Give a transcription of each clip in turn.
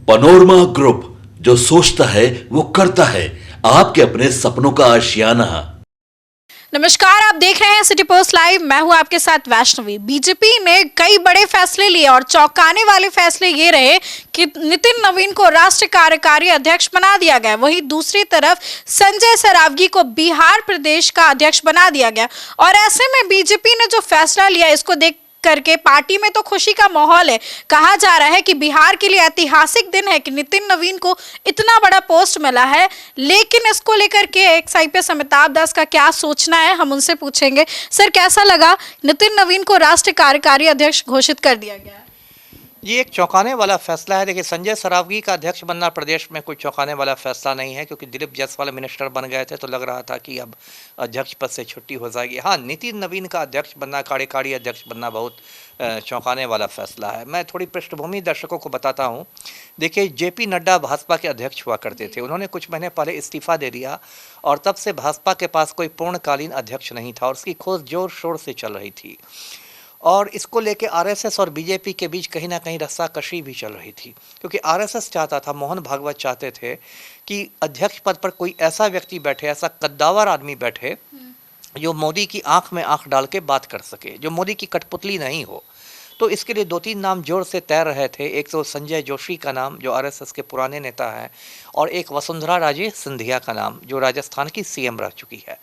Panorama group, जो सोचता है वो करता है। आपके अपने सपनों का आशियाना। नमस्कार, आप देख रहे हैं सिटी पोस्ट लाइव। मैं हूं आपके साथ वैष्णवी। बीजेपी ने कई बड़े फैसले लिए और चौंकाने वाले फैसले ये रहे कि नितिन नवीन को राष्ट्रीय कार्यकारी अध्यक्ष बना दिया गया। वहीं दूसरी तरफ संजय सरावगी को बिहार प्रदेश का अध्यक्ष बना दिया गया। और ऐसे में बीजेपी ने जो फैसला लिया, इसको देख करके पार्टी में तो खुशी का माहौल है। कहा जा रहा है कि बिहार के लिए ऐतिहासिक दिन है कि नितिन नवीन को इतना बड़ा पोस्ट मिला है। लेकिन इसको लेकर के एक्स आईपीएस अमिताभ दास का क्या सोचना है, हम उनसे पूछेंगे। सर, कैसा लगा नितिन नवीन को राष्ट्रीय कार्यकारी अध्यक्ष घोषित कर दिया गया? ये एक चौंकाने वाला फैसला है। देखिए, संजय सरावगी का अध्यक्ष बनना प्रदेश में कोई चौंकाने वाला फैसला नहीं है, क्योंकि दिलीप जायसवाल मिनिस्टर बन गए थे तो लग रहा था कि अब अध्यक्ष पद से छुट्टी हो जाएगी। हाँ, नितिन नवीन का अध्यक्ष बनना, कार्यकारी अध्यक्ष बनना बहुत चौंकाने वाला फैसला है। मैं थोड़ी पृष्ठभूमि दर्शकों को बताता हूँ। देखिए, जेपी नड्डा भाजपा के अध्यक्ष हुआ करते थे। उन्होंने कुछ महीने पहले इस्तीफा दे दिया और तब से भाजपा के पास कोई पूर्णकालीन अध्यक्ष नहीं था और उसकी खोज जोर शोर से चल रही थी। और इसको लेके आरएसएस और बीजेपी के बीच कहीं ना कहीं रस्साकशी भी चल रही थी, क्योंकि आरएसएस चाहता था, मोहन भागवत चाहते थे कि अध्यक्ष पद पर कोई ऐसा व्यक्ति बैठे, ऐसा कद्दावर आदमी बैठे जो मोदी की आंख में आंख डाल के बात कर सके, जो मोदी की कठपुतली नहीं हो। तो इसके लिए दो तीन नाम जोर से तैर रहे थे। एक तो संजय जोशी का नाम, जो आरएसएस के पुराने नेता हैं, और एक वसुंधरा राजे सिंधिया का नाम, जो राजस्थान की सीएम रह चुकी है।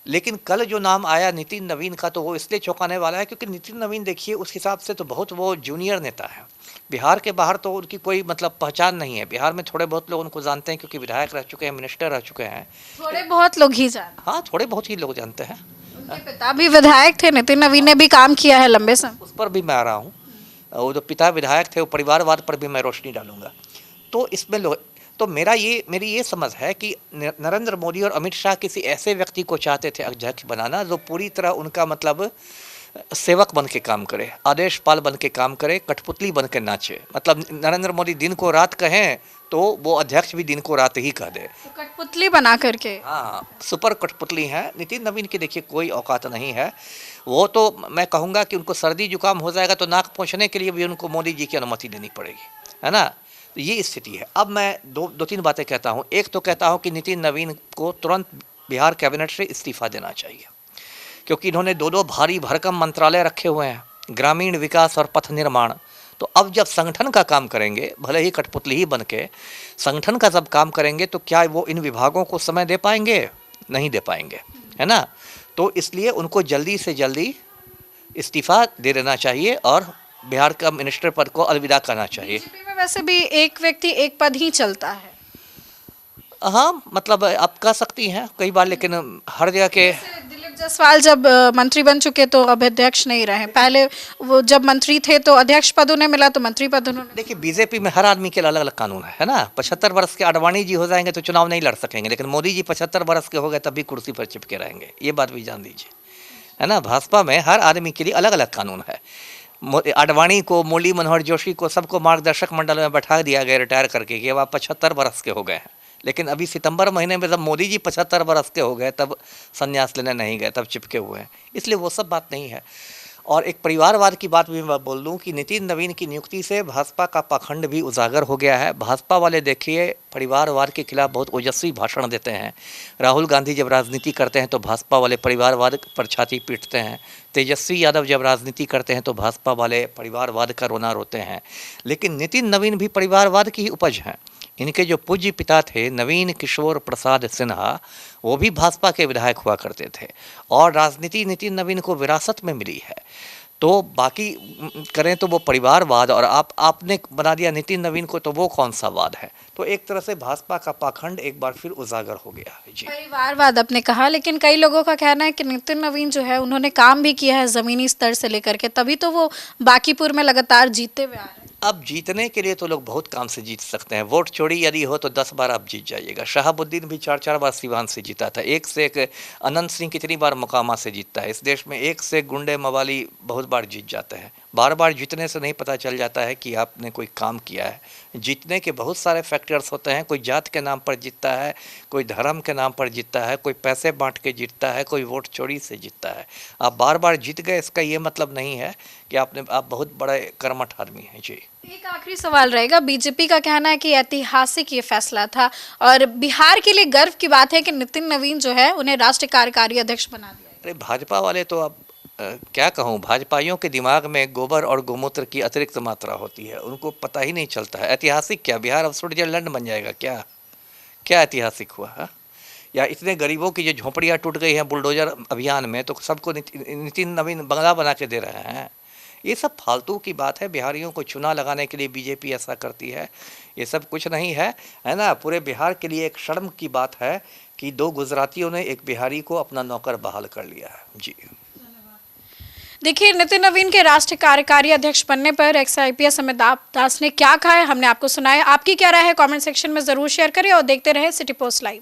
लेकिन कल जो नाम आया नितिन नवीन का, तो वो इसलिए चौंकाने वाला है क्योंकि नितिन नवीन, देखिए, उस हिसाब से तो बहुत वो जूनियर नेता है। बिहार के बाहर तो उनकी कोई पहचान नहीं है। बिहार में थोड़े बहुत लोग उनको जानते हैं, क्योंकि विधायक रह चुके हैं, मिनिस्टर रह चुके हैं। थोड़े बहुत लोग ही जानते हैं। हाँ, थोड़े बहुत ही लोग जानते हैं। उनके पिता भी विधायक थे, नितिन नवीन ने भी काम किया है लंबे समय। उस पर भी मैं आ रहा हूँ। वो जो पिता विधायक थे, वो परिवारवाद पर भी मैं रोशनी डालूंगा। तो इसमें तो मेरी ये समझ है कि नरेंद्र मोदी और अमित शाह किसी ऐसे व्यक्ति को चाहते थे अध्यक्ष बनाना जो पूरी तरह उनका सेवक बन के काम करे, आदेशपाल बन के काम करे, कठपुतली बन के नाचे। नरेंद्र मोदी दिन को रात कहें तो वो अध्यक्ष भी दिन को रात ही कह दे, तो कठपुतली बना करके। हाँ, सुपर कठपुतली है। नितिन नवीन की देखिए कोई औकात नहीं है। वो तो मैं कहूँगा कि उनको सर्दी जुकाम हो जाएगा तो नाक पोंछने के लिए भी उनको मोदी जी की अनुमति देनी पड़ेगी, है ना। तो ये स्थिति है। अब मैं दो तीन बातें कहता हूँ। एक तो कहता हूँ कि नितिन नवीन को तुरंत बिहार कैबिनेट से इस्तीफा देना चाहिए, क्योंकि इन्होंने दो भारी भरकम मंत्रालय रखे हुए हैं, ग्रामीण विकास और पथ निर्माण। तो अब जब संगठन का काम करेंगे, भले ही कठपुतली ही बन के, संगठन का जब काम करेंगे तो क्या वो इन विभागों को समय दे पाएंगे? नहीं दे पाएंगे, है ना। तो इसलिए उनको जल्दी से जल्दी इस्तीफा दे देना चाहिए और बिहार का मिनिस्टर पद को अलविदा करना चाहिए। बीजेपी में वैसे भी एक व्यक्ति एक पद ही चलता है। हाँ, आप कह सकती हैं कई बार, लेकिन हर जगह के दिलीप जायसवाल जब मंत्री बन चुके तो अब अध्यक्ष नहीं रहे। पहले वो जब मंत्री थे तो अध्यक्ष पद उन्हें मिला, तो मंत्री पद उन्होंने। देखिए, बीजेपी में हर आदमी के अलग अलग कानून है ना। 75 वर्ष के आडवाणी जी हो जाएंगे तो चुनाव नहीं लड़ सकेंगे, लेकिन मोदी जी 75 वर्ष के हो गए तब भी कुर्सी पर चिपके रहेंगे। ये बात भी जान दीजिए, है ना। भाजपा में हर आदमी के लिए अलग अलग कानून है। आडवाणी को, मुरली मनोहर जोशी को, सबको मार्गदर्शक मंडल में बैठा दिया गया रिटायर करके कि अब आप 75 वर्ष के हो गए हैं। लेकिन अभी सितंबर महीने में जब मोदी जी 75 वर्ष के हो गए तब संन्यास लेने नहीं गए, तब चिपके हुए हैं। इसलिए वो सब बात नहीं है। और एक परिवारवाद की बात भी मैं बोल दूं कि नितिन नवीन की नियुक्ति से भाजपा का पाखंड भी उजागर हो गया है। भाजपा वाले देखिए परिवारवाद के खिलाफ बहुत ओजस्वी भाषण देते हैं। राहुल गांधी जब राजनीति करते हैं तो भाजपा वाले परिवारवाद पर छाती पीटते हैं। तेजस्वी यादव जब राजनीति करते हैं तो भाजपा वाले परिवारवाद का रोना रोते हैं। लेकिन नितिन नवीन भी परिवारवाद की ही उपज हैं। इनके जो पूज्य पिता थे नवीन किशोर प्रसाद सिन्हा, वो भी भाजपा के विधायक हुआ करते थे और राजनीति नितिन नवीन को विरासत में मिली है। तो बाकी करें तो वो परिवारवाद, और आपने बना दिया नितिन नवीन को, तो वो कौन सा वाद है। तो एक तरह से भाजपा का पाखंड एक बार फिर उजागर हो गया है। जी, परिवारवाद आपने कहा, लेकिन कई लोगों का कहना है कि नितिन नवीन जो है उन्होंने काम भी किया है जमीनी स्तर से लेकर के, तभी तो वो बांकीपुर में लगातार जीतते हुए आ रहे हैं। अब जीतने के लिए तो लोग बहुत काम से जीत सकते हैं। वोट चोरी यदि हो तो 10 बार आप जीत जाइएगा। शहाबुद्दीन भी 4-4 बार सीवान से जीता था। एक से एक अनंत सिंह कितनी बार मोकामा से जीतता है। इस देश में एक से गुंडे मवाली बहुत बार जीत जाते हैं। बार बार जीतने से नहीं पता चल जाता है कि आपने कोई काम किया है। जीतने के बहुत सारे फैक्टर्स होते हैं। कोई जात के नाम पर जीतता है, कोई धर्म के नाम पर जीतता है, कोई पैसे बांट के जीतता है, कोई वोट चोरी से जीतता है। आप बार बार जीत गए इसका ये मतलब नहीं है कि आप बहुत बड़े कर्मठ आदमी हैं। जी, एक आखिरी सवाल रहेगा। बीजेपी का कहना है कि ऐतिहासिक ये फैसला था और बिहार के लिए गर्व की बात है कि नितिन नवीन जो है उन्हें राष्ट्रीय कार्यकारी अध्यक्ष बना दिया। अरे भाजपा वाले तो अब क्या कहूँ, भाजपाइयों के दिमाग में गोबर और गोमूत्र की अतिरिक्त मात्रा होती है, उनको पता ही नहीं चलता है। ऐतिहासिक क्या, बिहार अब स्विट्जरलैंड बन जाएगा क्या? क्या ऐतिहासिक हुआ है? या इतने गरीबों की जो झोंपड़ियाँ टूट गई हैं बुलडोजर अभियान में, तो सबको नितिन नवीन बंगला बना के दे रहे हैं। ये सब फालतू की बात है। बिहारियों को चुनाव लगाने के लिए बीजेपी ऐसा करती है, ये सब कुछ नहीं है, है ना। पूरे बिहार के लिए एक शर्म की बात है कि 2 गुजरातियों ने एक बिहारी को अपना नौकर बहाल कर लिया है। जी, देखिए, नितिन नवीन के राष्ट्रीय कार्यकारी अध्यक्ष बनने पर एक्स-IPS अमिताभ दास ने क्या कहा है हमने आपको सुनाया। आपकी क्या राय है कमेंट सेक्शन में जरूर शेयर करिए और देखते रहे सिटी पोस्ट लाइव।